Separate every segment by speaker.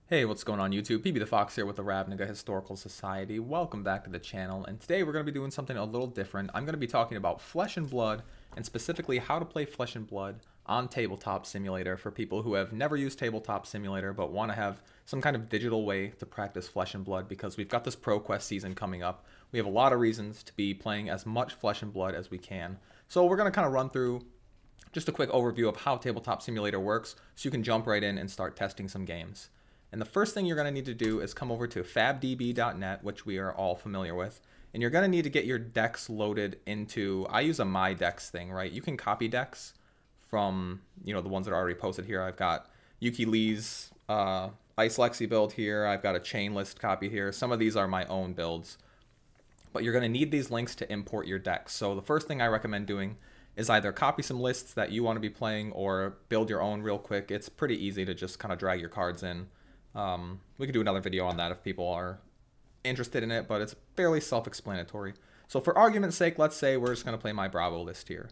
Speaker 1: Hey, what's going on YouTube? PB the Fox here with the Ravnica Historical Society. Welcome back to the channel, and today we're going to be doing something a little different. I'm going to be talking about Flesh and Blood, and specifically how to play Flesh and Blood on Tabletop Simulator for people who have never used Tabletop Simulator but want to have some kind of digital way to practice Flesh and Blood, because we've got this ProQuest season coming up. We have a lot of reasons to be playing as much Flesh and Blood as we can. So we're going to kind of run through just a quick overview of how Tabletop Simulator works so you can jump right in and start testing some games. And the first thing you're going to need to do is come over to fabdb.net, which we are all familiar with. And you're going to need to get your decks loaded into, I use a My Decks thing, right? You can copy decks from, the ones that are already posted here. I've got Yuki Lee's Ice Lexi build here. I've got a chain list copy here. Some of these are my own builds. But you're going to need these links to import your decks. So the first thing I recommend doing is either copy some lists that you want to be playing or build your own real quick. It's pretty easy to just kind of drag your cards in. We could do another video on that if people are interested in it, but it's fairly self-explanatory. So for argument's sake, let's say we're just going to play my Bravo list here.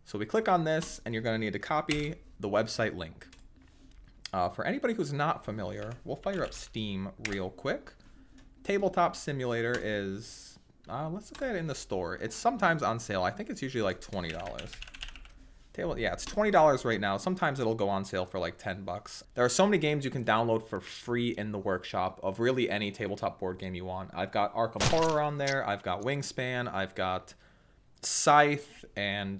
Speaker 1: So we click on this, and you're going to need to copy the website link. For anybody who's not familiar, we'll fire up Steam real quick. Tabletop Simulator is, let's look at it in the store. It's sometimes on sale. I think it's usually like $20. Yeah, it's $20 right now. Sometimes it'll go on sale for like 10 bucks. There are so many games you can download for free in the workshop of really any tabletop board game you want. I've got Arkham Horror on there. I've got Wingspan. I've got Scythe and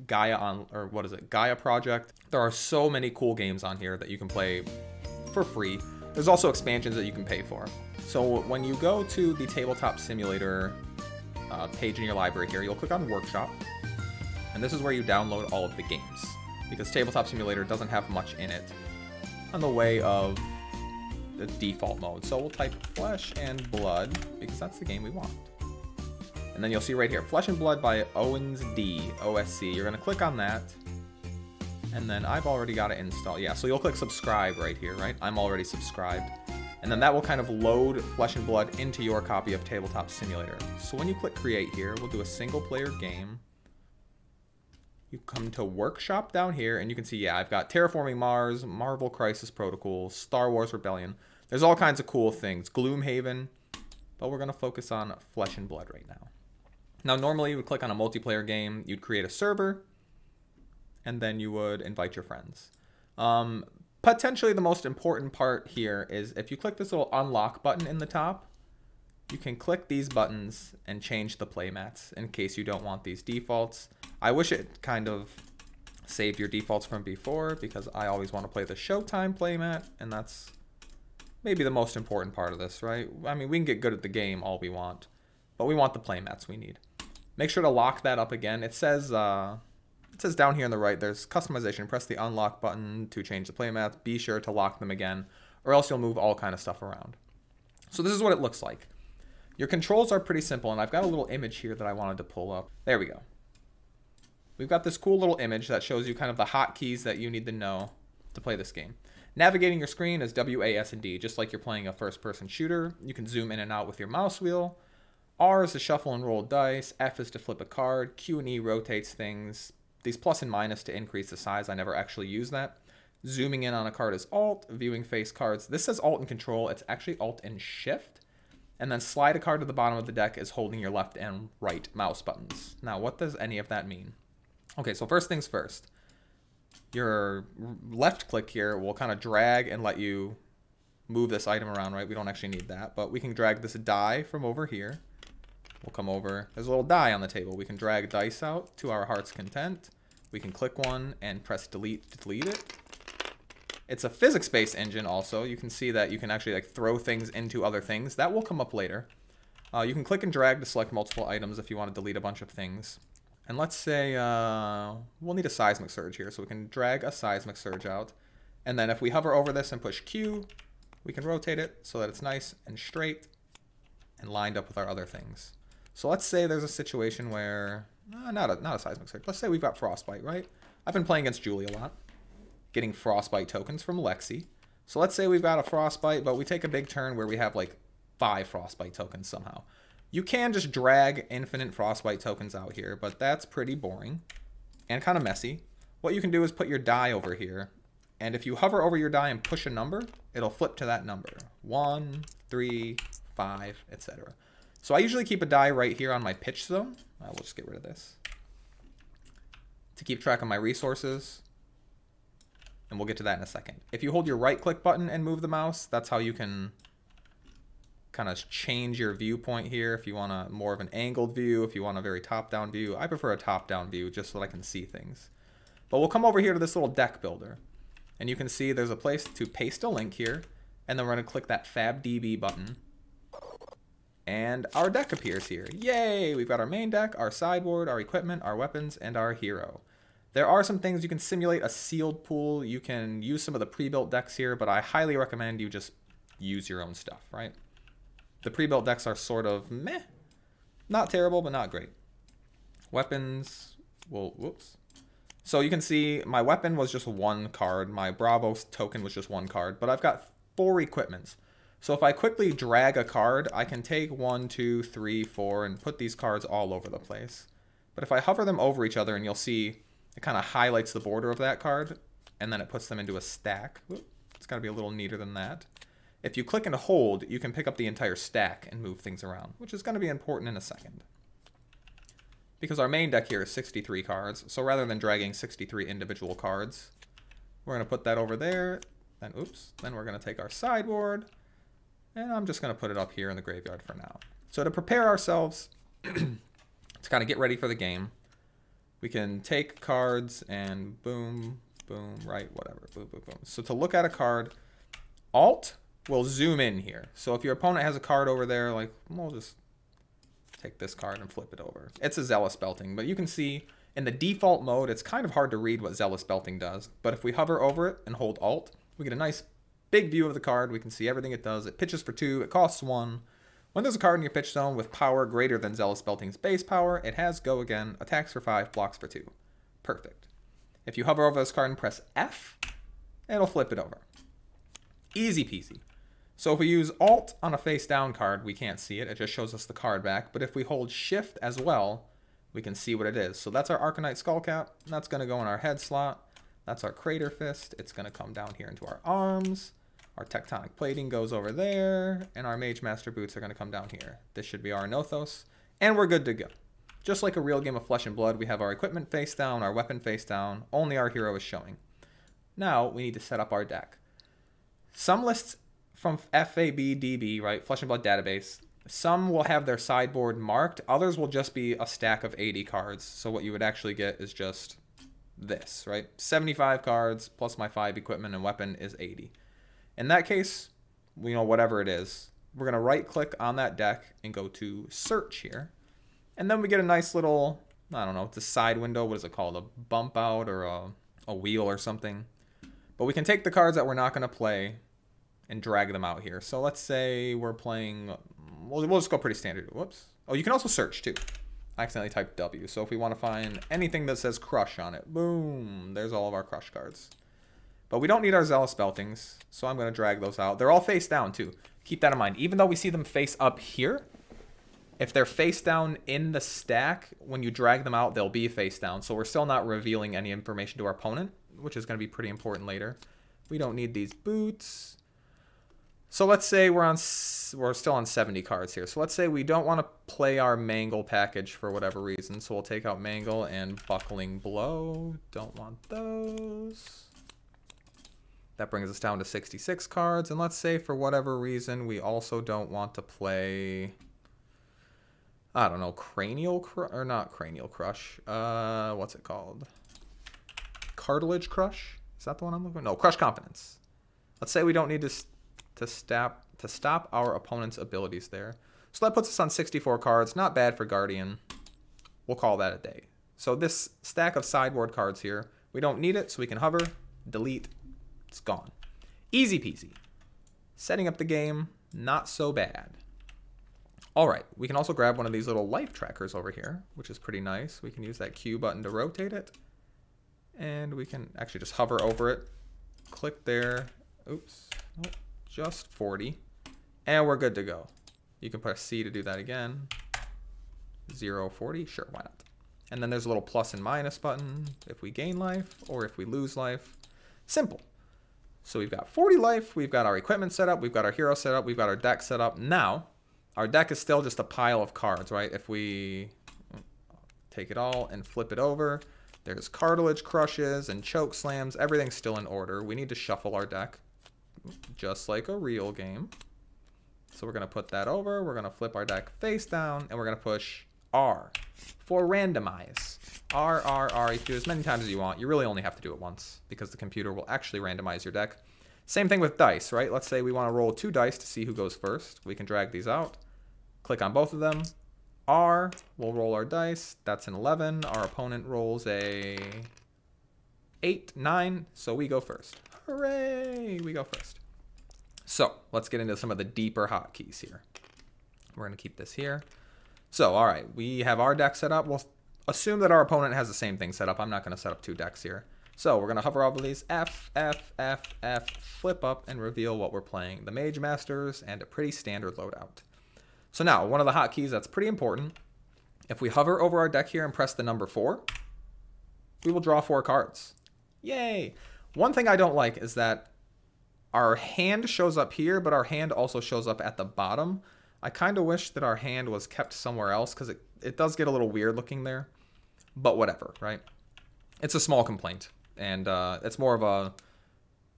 Speaker 1: Gaia Project. There are so many cool games on here that you can play for free. There's also expansions that you can pay for. So when you go to the Tabletop Simulator page in your library here, you'll click on Workshop. And this is where you download all of the games, because Tabletop Simulator doesn't have much in it on the way of the default mode. So we'll type Flesh and Blood, because that's the game we want. And then you'll see right here, Flesh and Blood by Owens D, OSC. You're going to click on that, and then I've already got it installed. Yeah, so you'll click subscribe right here, right? I'm already subscribed. And then that will kind of load Flesh and Blood into your copy of Tabletop Simulator. So when you click create here, we'll do a single player game. You come to Workshop down here, and you can see, yeah, I've got Terraforming Mars, Marvel Crisis Protocol, Star Wars Rebellion. There's all kinds of cool things. Gloomhaven, but we're going to focus on Flesh and Blood right now. Now, normally you would click on a multiplayer game, you'd create a server, and then you would invite your friends. Potentially the most important part here is if you click this little unlock button in the top, you can click these buttons and change the playmats in case you don't want these defaults. I wish it kind of saved your defaults from before, because I always want to play the Showtime playmat, and that's maybe the most important part of this, right? I mean, we can get good at the game all we want, but we want the playmats we need. Make sure to lock that up again. It says down here on the right, there's customization. Press the unlock button to change the playmats. Be sure to lock them again, or else you'll move all kind of stuff around. So this is what it looks like. Your controls are pretty simple, and I've got a little image here that I wanted to pull up. There we go. We've got this cool little image that shows you kind of the hotkeys that you need to know to play this game. Navigating your screen is W, A, S, and D, just like you're playing a first-person shooter. You can zoom in and out with your mouse wheel. R is to shuffle and roll dice. F is to flip a card. Q and E rotates things. These plus and minus to increase the size. I never actually use that. Zooming in on a card is Alt. Viewing face cards. This says Alt and Control. It's actually Alt and Shift. And then slide a card to the bottom of the deck is holding your left and right mouse buttons. Now, what does any of that mean? Okay, so first things first. Your left click here will kind of drag and let you move this item around, right? We don't actually need that, but we can drag this die from over here. We'll come over. There's a little die on the table. We can drag dice out to our heart's content. We can click one and press delete to delete it. It's a physics-based engine also. You can see that you can actually like throw things into other things. That will come up later. You can click and drag to select multiple items if you want to delete a bunch of things. And let's say we'll need a seismic surge here, so we can drag a seismic surge out. And then if we hover over this and push Q, we can rotate it so that it's nice and straight and lined up with our other things. So let's say there's a situation where, not a seismic surge. Let's say we've got Frostbite, right? I've been playing against Julie a lot, getting Frostbite tokens from Lexi. So let's say we've got a Frostbite, but we take a big turn where we have like 5 Frostbite tokens somehow. You can just drag infinite Frostbite tokens out here, but that's pretty boring and kind of messy. What you can do is put your die over here And if you hover over your die and push a number, it'll flip to that number. 1, 3, 5, etc. So I usually keep a die right here on my pitch zone. I will just get rid of this to keep track of my resources. And we'll get to that in a second. If you hold your right click button and move the mouse, that's how you can kind of change your viewpoint here. If you want a more of an angled view, if you want a very top-down view. I prefer a top-down view just so that I can see things. But we'll come over here to this little deck builder. And you can see there's a place to paste a link here. And then we're going to click that FabDB button. And our deck appears here. Yay! We've got our main deck, our sideboard, our equipment, our weapons, and our hero. There are some things you can simulate a sealed pool. You can use some of the pre-built decks here, but I highly recommend you just use your own stuff, right? The pre-built decks are sort of meh. Not terrible, but not great. Weapons, well, whoops. So you can see my weapon was just 1 card. My Bravo token was just 1 card, but I've got 4 equipments. So if I quickly drag a card, I can take 1, 2, 3, 4 and put these cards all over the place. But if I hover them over each other, and you'll see it kind of highlights the border of that card, and then it puts them into a stack. It's got to be a little neater than that. If you click and hold, you can pick up the entire stack and move things around, which is going to be important in a second. Because our main deck here is 63 cards, so rather than dragging 63 individual cards, we're going to put that over there, then oops, then we're going to take our sideboard, and I'm just going to put it up here in the graveyard for now. So to prepare ourselves to kind of get ready for the game, we can take cards and boom, boom, right, whatever, boom, boom, boom. So to look at a card, Alt will zoom in here. So if your opponent has a card over there, like, we'll just take this card and flip it over. It's a Zealous Belting, but you can see in the default mode, it's kind of hard to read what Zealous Belting does. But if we hover over it and hold Alt, we get a nice big view of the card. We can see everything it does. It pitches for 2, it costs 1. When there's a card in your pitch zone with power greater than Zealous Belting's base power, it has Go Again, attacks for 5, blocks for 2. Perfect. If you hover over this card and press F, it'll flip it over. Easy peasy. So if we use Alt on a face down card, we can't see it. It just shows us the card back. But if we hold Shift as well, we can see what it is. So that's our Arcanite Skullcap. That's going to go in our head slot. That's our Crater Fist. It's going to come down here into our arms. Our Tectonic Plating goes over there, and our Mage Master Boots are going to come down here. This should be our Nothos, and we're good to go. Just like a real game of Flesh and Blood, we have our equipment face down, our weapon face down, only our hero is showing. Now, we need to set up our deck. Some lists from FABDB, right, Flesh and Blood database, some will have their sideboard marked, others will just be a stack of 80 cards, so what you would actually get is just this, right? 75 cards plus my 5 equipment and weapon is 80. In that case, whatever it is, we're going to right click on that deck and go to search here. And then we get a nice little, I don't know, it's a side window. What is it called? A bump out or a wheel or something. But we can take the cards that we're not going to play and drag them out here. So let's say we're playing, we'll just go pretty standard. Whoops. Oh, you can also search too. I accidentally typed W. So if we want to find anything that says Crush on it, boom, there's all of our Crush cards. But we don't need our Zealous Beltings, so I'm going to drag those out. They're all face down, too. Keep that in mind. Even though we see them face up here, if they're face down in the stack, when you drag them out, they'll be face down. So we're still not revealing any information to our opponent, which is going to be pretty important later. We don't need these boots. So let's say we're still on 70 cards here. So let's say we don't want to play our Mangle package for whatever reason. So we'll take out Mangle and Buckling Blow. Don't want those. That brings us down to 66 cards. And let's say for whatever reason, we also don't want to play, I don't know, Cranial Crush, or not Cranial Crush. What's it called? Cartilage Crush? Is that the one I'm looking for? No, Crush Confidence. Let's say we don't need to stop our opponent's abilities there. So that puts us on 64 cards. Not bad for Guardian. We'll call that a day. So this stack of sideboard cards here, we don't need it, so we can hover, delete, it's gone. Easy peasy. Setting up the game, not so bad. All right, we can also grab one of these little life trackers over here, which is pretty nice. We can use that Q button to rotate it. And we can actually just hover over it, click there. Oops, nope, just 40. And we're good to go. You can press C to do that again. 0, 40, sure, why not? And then there's a little plus and minus button if we gain life or if we lose life. Simple. So we've got 40 life, we've got our equipment set up, we've got our hero set up, we've got our deck set up. Now, our deck is still just a pile of cards, right? If we take it all and flip it over, there's cartilage crushes and choke slams. Everything's still in order. We need to shuffle our deck just like a real game. So we're going to put that over. We're going to flip our deck face down, and we're going to push R for randomize. R, R, R. You can do as many times as you want. You really only have to do it once because the computer will actually randomize your deck. Same thing with dice, right? Let's say we want to roll 2 dice to see who goes first. We can drag these out, click on both of them. R, we'll roll our dice. That's an 11. Our opponent rolls a 8, 9, so we go first. Hooray! We go first. So let's get into some of the deeper hotkeys here. We're going to keep this here. So, all right, we have our deck set up. We'll assume that our opponent has the same thing set up. I'm not going to set up 2 decks here. So we're going to hover over these F, F, F, F, flip up, and reveal what we're playing. The Mage Masters and a pretty standard loadout. So now, one of the hotkeys that's pretty important, if we hover over our deck here and press the number 4, we will draw 4 cards. Yay! One thing I don't like is that our hand shows up here, but our hand also shows up at the bottom. I kind of wish that our hand was kept somewhere else because it does get a little weird looking there. But whatever, right? It's a small complaint. And it's more of a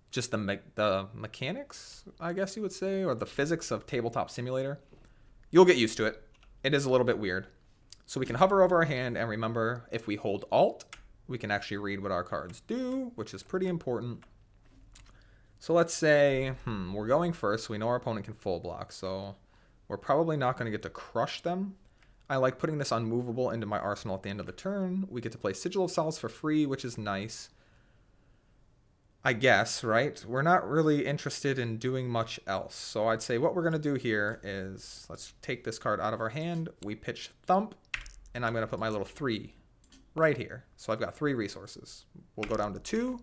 Speaker 1: just the mechanics, I guess you would say, or the physics of Tabletop Simulator. You'll get used to it. It is a little bit weird. So we can hover over our hand, and remember, if we hold Alt, we can actually read what our cards do, which is pretty important. So let's say, we're going first, so we know our opponent can full block, so we're probably not going to get to crush them. I like putting this unmovable into my arsenal at the end of the turn. We get to play Sigil of Solace for free, which is nice. I guess, right? We're not really interested in doing much else. So I'd say what we're going to do here is, let's take this card out of our hand. We pitch Thump, and I'm going to put my little 3 right here. So I've got 3 resources. We'll go down to 2.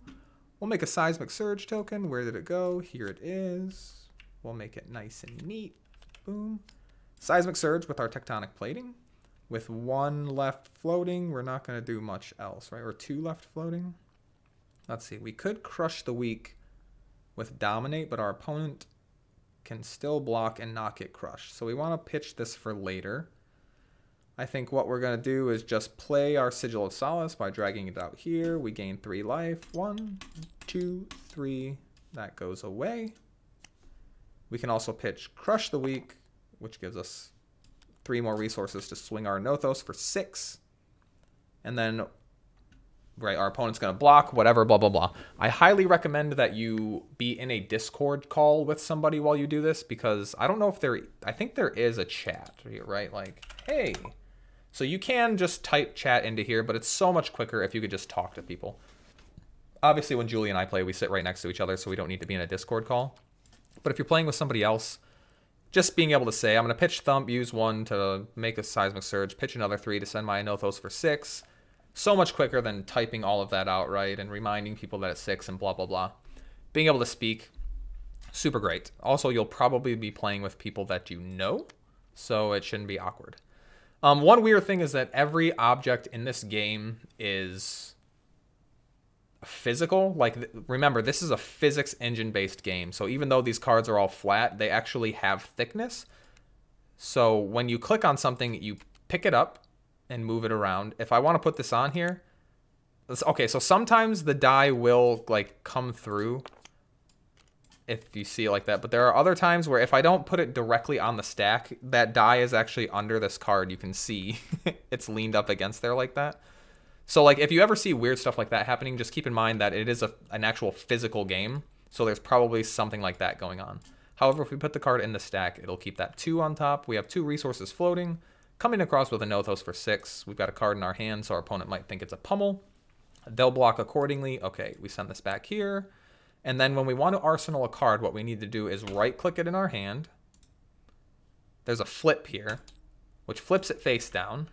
Speaker 1: We'll make a Seismic Surge token. Where did it go? Here it is. We'll make it nice and neat. Boom. Seismic Surge with our Tectonic Plating. With 1 left floating, we're not going to do much else, right? Or 2 left floating. Let's see. We could Crush the Weak with Dominate, but our opponent can still block and not get crushed. So we want to pitch this for later. I think what we're going to do is just play our Sigil of Solace by dragging it out here. We gain 3 life. 1, 2, 3. That goes away. We can also pitch Crush the Weak, which gives us 3 more resources to swing our Nothos for 6. And then, right, our opponent's going to block, whatever, blah, blah, blah. I highly recommend that you be in a Discord call with somebody while you do this, because I don't know if I think there is a chat here, right? Like, hey. So you can just type chat into here, but it's so much quicker if you could just talk to people. Obviously, when Julie and I play, we sit right next to each other, so we don't need to be in a Discord call. But if you're playing with somebody else, just being able to say, I'm going to pitch Thump, use 1 to make a Seismic Surge, pitch another 3 to send my Nothos for 6. So much quicker than typing all of that out, right? And reminding people that it's 6 and blah, blah, blah. Being able to speak, super great. Also, you'll probably be playing with people that you know, so it shouldn't be awkward. One weird thing is that every object in this game is physical. Like, remember, this is a physics engine-based game. So even though these cards are all flat, they actually have thickness. So when you click on something, you pick it up and move it around. If I want to put this on here, okay, so sometimes the die will like come through if you see it like that, but there are other times where if I don't put it directly on the stack, that die is actually under this card. You can see it's leaned up against there like that. So like if you ever see weird stuff like that happening, just keep in mind that it is an actual physical game, so there's probably something like that going on. However, if we put the card in the stack, it'll keep that 2 on top. We have 2 resources floating, coming across with a Nothos for 6. We've got a card in our hand, so our opponent might think it's a pummel. They'll block accordingly. Okay, we send this back here. And then when we want to arsenal a card, what we need to do is right-click it in our hand. There's a flip here, which flips it face down.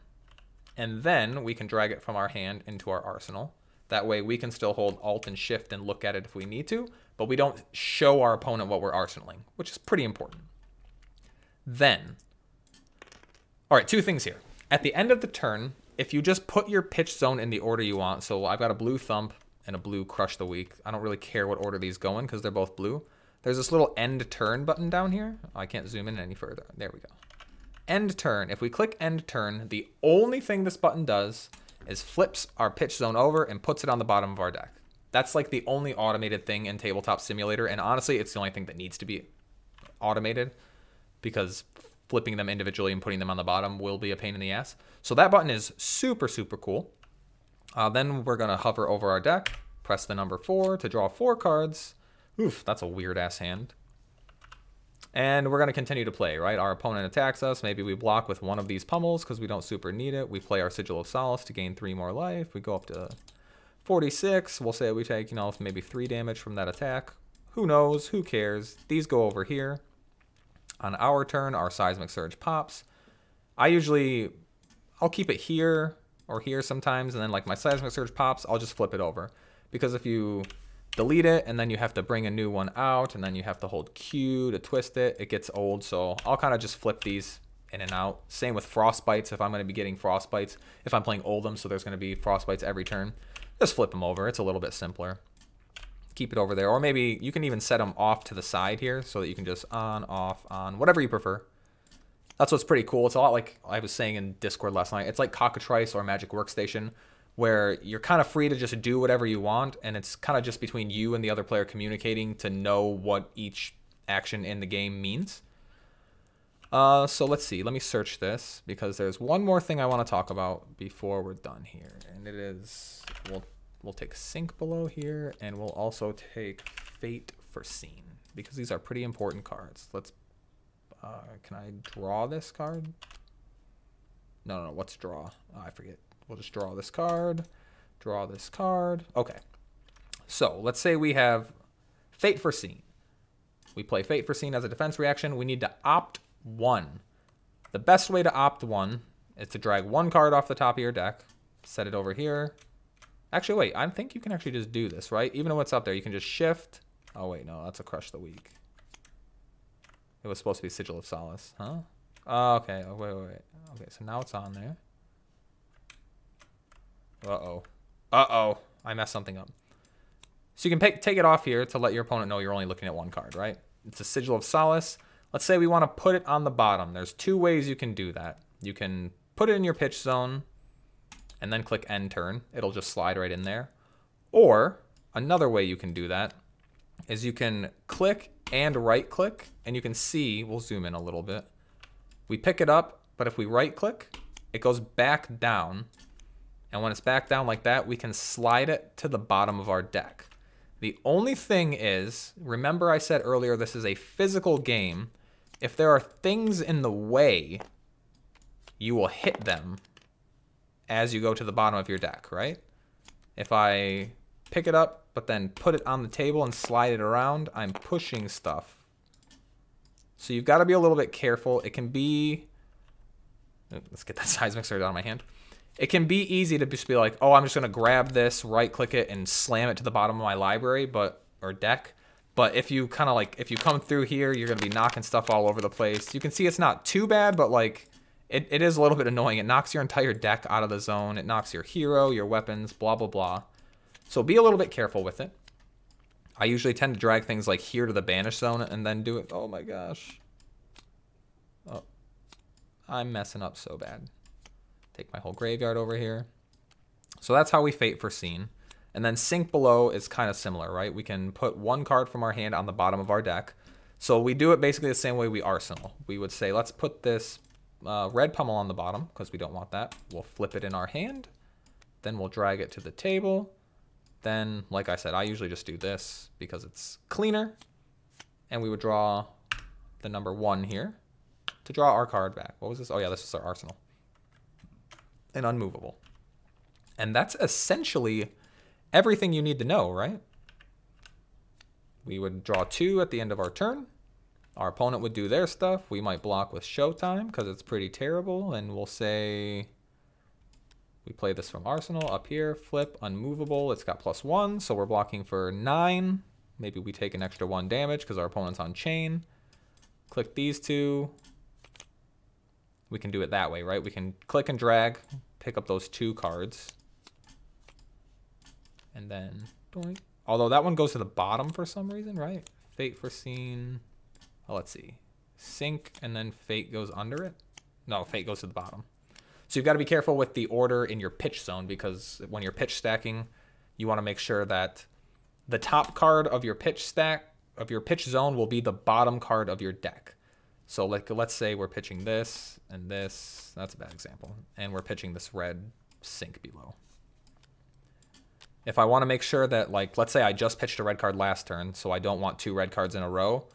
Speaker 1: And then we can drag it from our hand into our arsenal. That way we can still hold Alt and Shift and look at it if we need to, but we don't show our opponent what we're arsenaling, which is pretty important. Then, all right, 2 things here. At the end of the turn, if you just put your pitch zone in the order you want, so I've got a blue Thump, and a blue crush the weak. I don't really care what order these go in because they're both blue. There's this little end turn button down here. I can't zoom in any further. There we go. End turn. If we click end turn, the only thing this button does is flips our pitch zone over and puts it on the bottom of our deck. That's like the only automated thing in Tabletop Simulator, and honestly, it's the only thing that needs to be automated because flipping them individually and putting them on the bottom will be a pain in the ass. So that button is super, super cool. Then we're gonna hover over our deck, press the number 4 to draw 4 cards. Oof, that's a weird ass hand. And we're gonna continue to play, right? Our opponent attacks us. Maybe we block with one of these pummels because we don't super need it. We play our Sigil of Solace to gain 3 more life. We go up to 46. We'll say we take, you know, maybe 3 damage from that attack. Who knows? Who cares? These go over here. On our turn, our Seismic Surge pops. I'll keep it here or here sometimes, and then like my Seismic Surge pops, I'll just flip it over. Because if you delete it and then you have to bring a new one out and then you have to hold Q to twist it, it gets old. So I'll kind of just flip these in and out. Same with Frostbites if I'm going to be getting Frostbites. If I'm playing Oldham, so there's going to be Frostbites every turn. Just flip them over. It's a little bit simpler. Keep it over there. Or maybe you can even set them off to the side here so that you can just on, off, on, whatever you prefer. That's what's pretty cool. It's a lot like I was saying in Discord last night. It's like Cockatrice or Magic Workstation, where you're kind of free to just do whatever you want, and it's kind of just between you and the other player communicating to know what each action in the game means. So let's see. Let me search this, because there's one more thing I want to talk about before we're done here, and it is, we'll take Sink Below here, and we'll also take Fate Foreseen, because these are pretty important cards. Let's, can I draw this card? No, what's draw? Oh, I forget. We'll just draw this card, draw this card. Okay, so let's say we have Fate Foreseen. We play Fate Foreseen as a defense reaction. We need to opt 1. The best way to opt 1 is to drag 1 card off the top of your deck, set it over here. Actually, wait, I think you can actually just do this, right? Even though it's up there, you can just shift. Oh, wait, no, that's a Crush the Weak. It was supposed to be Sigil of Solace, huh? Oh, okay, oh, wait. Okay, so now it's on there. Uh-oh, I messed something up. So you can take it off here to let your opponent know you're only looking at 1 card, right? It's a Sigil of Solace. Let's say we want to put it on the bottom. There's 2 ways you can do that. You can put it in your pitch zone and then click end turn. It'll just slide right in there. Or another way you can do that is you can click and right click, and you can see, we'll zoom in a little bit. We pick it up, but if we right click, it goes back down. And when it's back down like that, we can slide it to the bottom of our deck. The only thing is, remember I said earlier, this is a physical game. If there are things in the way, you will hit them as you go to the bottom of your deck, right? If I pick it up, but then put it on the table and slide it around, I'm pushing stuff. So you've got to be a little bit careful. It can be, let's get that Seismic Surge out of my hand. It can be easy to just be like, oh, I'm just going to grab this, right click it, and slam it to the bottom of my library, or deck. But if you kind of like, if you come through here, you're going to be knocking stuff all over the place. You can see it's not too bad, but like, it is a little bit annoying. It knocks your entire deck out of the zone. It knocks your hero, your weapons, blah, blah, blah. So be a little bit careful with it. I usually tend to drag things like here to the banish zone and then do it. Oh my gosh. Oh, I'm messing up so bad. Take my whole graveyard over here. So that's how we Fate Foreseen. And then Sink Below is kind of similar, right? We can put 1 card from our hand on the bottom of our deck. So we do it basically the same way we Arsenal. We would say, let's put this red pummel on the bottom because we don't want that. We'll flip it in our hand. Then we'll drag it to the table. Then, like I said, I usually just do this because it's cleaner. And we would draw the number 1 here to draw our card back. What was this? Oh yeah, this is our Arsenal. And unmovable. And that's essentially everything you need to know, right? We would draw 2 at the end of our turn. Our opponent would do their stuff. We might block with Showtime because it's pretty terrible. And we'll say we play this from Arsenal up here. Flip, unmovable. It's got +1, so we're blocking for 9. Maybe we take an extra 1 damage because our opponent's on chain. Click these 2. We can do it that way, right? We can click and drag, pick up those 2 cards. And then, doink. Although that one goes to the bottom for some reason, right? Fate foreseen. Oh, let's see. Sync, and then fate goes under it. No, fate goes to the bottom. So you've got to be careful with the order in your pitch zone, because when you're pitch stacking, you want to make sure that the top card of your pitch stack, of your pitch zone, will be the bottom card of your deck. So like, let's say we're pitching this and this. That's a bad example. And we're pitching this red sync below. If I want to make sure that, like, let's say I just pitched a red card last turn, so I don't want 2 red cards in a row,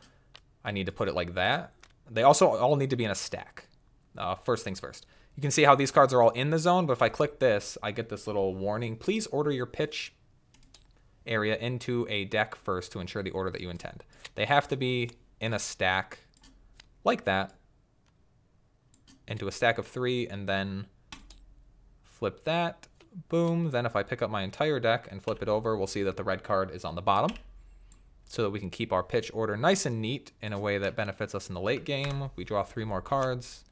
Speaker 1: I need to put it like that. They also all need to be in a stack. First things first. You can see how these cards are all in the zone, but if I click this, I get this little warning. Please order your pitch area into a deck first to ensure the order that you intend. They have to be in a stack like that, into a stack of 3, and then flip that. Boom. Then if I pick up my entire deck and flip it over, we'll see that the red card is on the bottom, so that we can keep our pitch order nice and neat in a way that benefits us in the late game. We draw 3 more cards.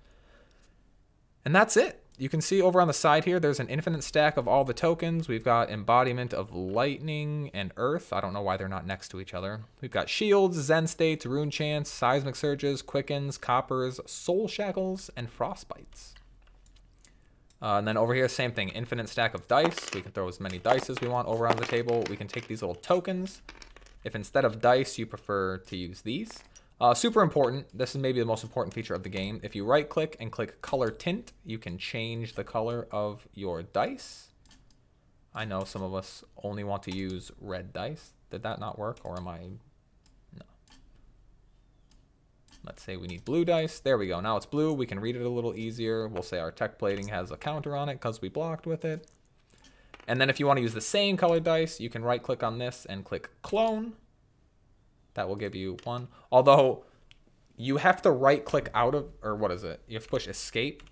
Speaker 1: And that's it. You can see over on the side here, there's an infinite stack of all the tokens. We've got embodiment of lightning and earth. I don't know why they're not next to each other. We've got shields, zen states, rune chants, seismic surges, quickens, coppers, soul shackles, and frostbites. And then over here, same thing, infinite stack of dice. We can throw as many dice as we want over on the table. We can take these little tokens. If instead of dice, you prefer to use these. Super important. This is maybe the most important feature of the game. If you right click and click color tint, you can change the color of your dice. I know some of us only want to use red dice. Did that not work, or am I? No. Let's say we need blue dice. There we go. Now it's blue. We can read it a little easier. We'll say our tech plating has a counter on it because we blocked with it. And then if you want to use the same color dice, you can right click on this and click clone. That will give you 1. Although you have to right click out of, or what is it? You have to push escape.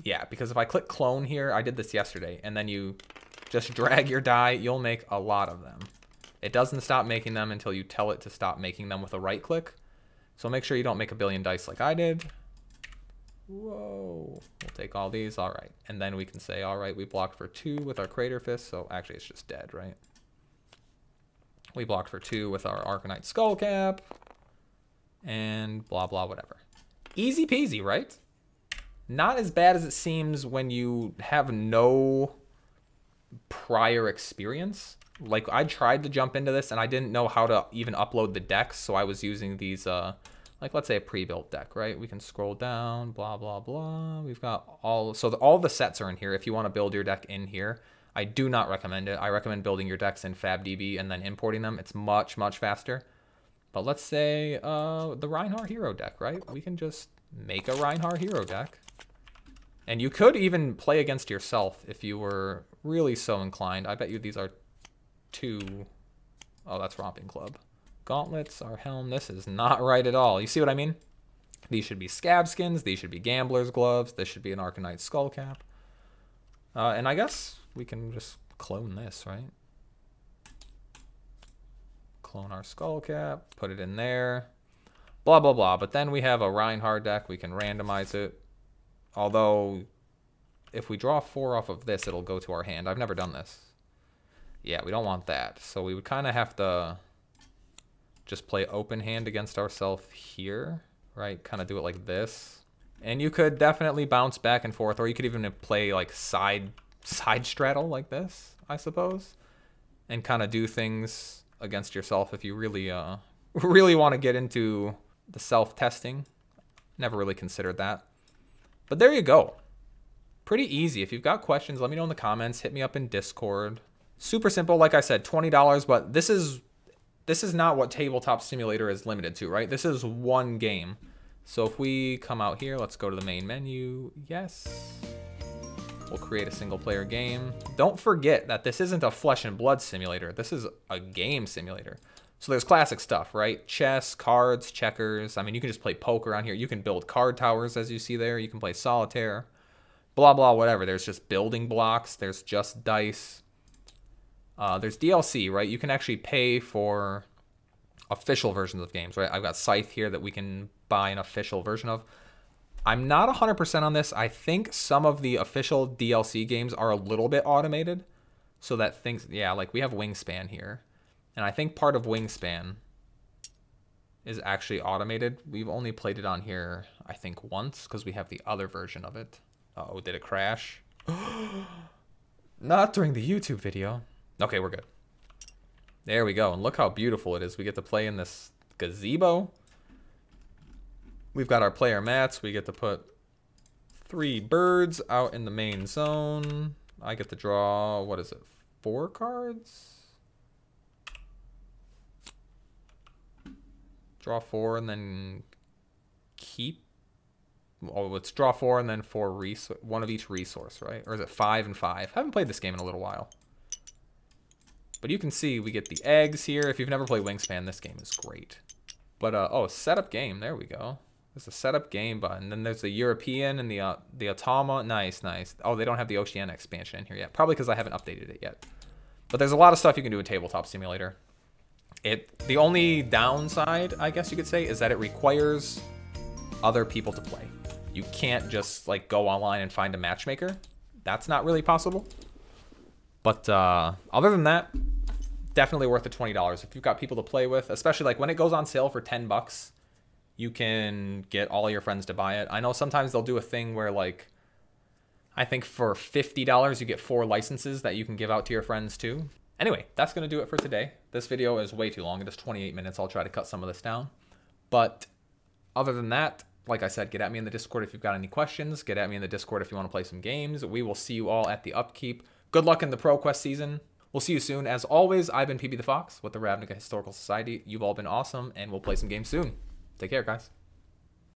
Speaker 1: Yeah, because if I click clone here, I did this yesterday, and then you just drag your die, you'll make a lot of them. It doesn't stop making them until you tell it to stop making them with a right click. So make sure you don't make a billion dice like I did. Whoa. We'll take all these. All right. And then we can say, all right, we blocked for 2 with our Crater Fist. So actually it's just dead, right? We blocked for 2 with our Arcanite Skullcap. And blah, blah, whatever. Easy peasy, right? Not as bad as it seems when you have no prior experience. Like, I tried to jump into this and I didn't know how to even upload the decks. So I was using these, like, let's say a pre-built deck, right? We can scroll down, blah, blah, blah. We've got all the sets are in here. If you want to build your deck in here, I do not recommend it. I recommend building your decks in FabDB and then importing them. It's much, much faster. But let's say the Reinhardt Hero deck, right? We can just make a Reinhardt Hero deck. And you could even play against yourself if you were really so inclined. I bet you these are 2. Oh, that's Romping Club. Gauntlets, our helm. This is not right at all. You see what I mean? These should be scab skins. These should be gambler's gloves. This should be an Arcanite Skullcap. And I guess we can just clone this, right? Clone our Skullcap, put it in there, blah, blah, blah. But then we have a Reinhardt deck. We can randomize it. Although, if we draw 4 off of this, it'll go to our hand. I've never done this. Yeah, we don't want that. So we would kind of have to just play open hand against ourselves here, right? Kind of do it like this. And you could definitely bounce back and forth, or you could even play like side straddle like this, I suppose, and kind of do things against yourself if you really really want to get into the self-testing. Never really considered that. But there you go. Pretty easy. If you've got questions, let me know in the comments. Hit me up in Discord. Super simple. Like I said, $20, but this is not what Tabletop Simulator is limited to, right? This is one game. So if we come out here, let's go to the main menu. Yes. We'll create a single player game. Don't forget that this isn't a flesh and blood simulator. This is a game simulator. So there's classic stuff, right? Chess, cards, checkers. I mean, you can just play poker on here. You can build card towers, as you see there. You can play solitaire, blah, blah, whatever. There's just building blocks. There's just dice. There's DLC, right? You can actually pay for official versions of games, right? I've got Scythe here that we can buy an official version of. I'm not 100% on this. I think some of the official DLC games are a little bit automated. so that things, yeah, like we have Wingspan here. And I think part of Wingspan is actually automated. We've only played it on here, I think, once, because we have the other version of it. Uh-oh, did it crash? Not during the YouTube video. Okay, we're good. There we go, and look how beautiful it is. We get to play in this gazebo. We've got our player mats. We get to put 3 birds out in the main zone. I get to draw, what is it, 4 cards? Draw 4 and then keep. Oh, let's draw 4 and then 4 one of each resource, right? Or is it 5 and 5? I haven't played this game in a little while. But you can see we get the eggs here. If you've never played Wingspan, this game is great. But oh, setup game. There we go. There's a setup game button. Then there's the European and the Automa. Nice, nice. Oh, they don't have the Oceania expansion in here yet. Probably because I haven't updated it yet. But there's a lot of stuff you can do in Tabletop Simulator. The only downside, I guess you could say, is that it requires other people to play. You can't just like go online and find a matchmaker. That's not really possible. But other than that, definitely worth the $20 if you've got people to play with, especially like when it goes on sale for 10 bucks, you can get all your friends to buy it. I know sometimes they'll do a thing where like, I think for $50, you get 4 licenses that you can give out to your friends too. Anyway, that's going to do it for today. This video is way too long. It is 28 minutes. I'll try to cut some of this down. But other than that, like I said, get at me in the Discord if you've got any questions. Get at me in the Discord if you want to play some games. We will see you all at the upkeep. Good luck in the ProQuest season. We'll see you soon. As always, I've been PB the Fox with the Ravnica Historical Society. You've all been awesome, and we'll play some games soon. Take care, guys.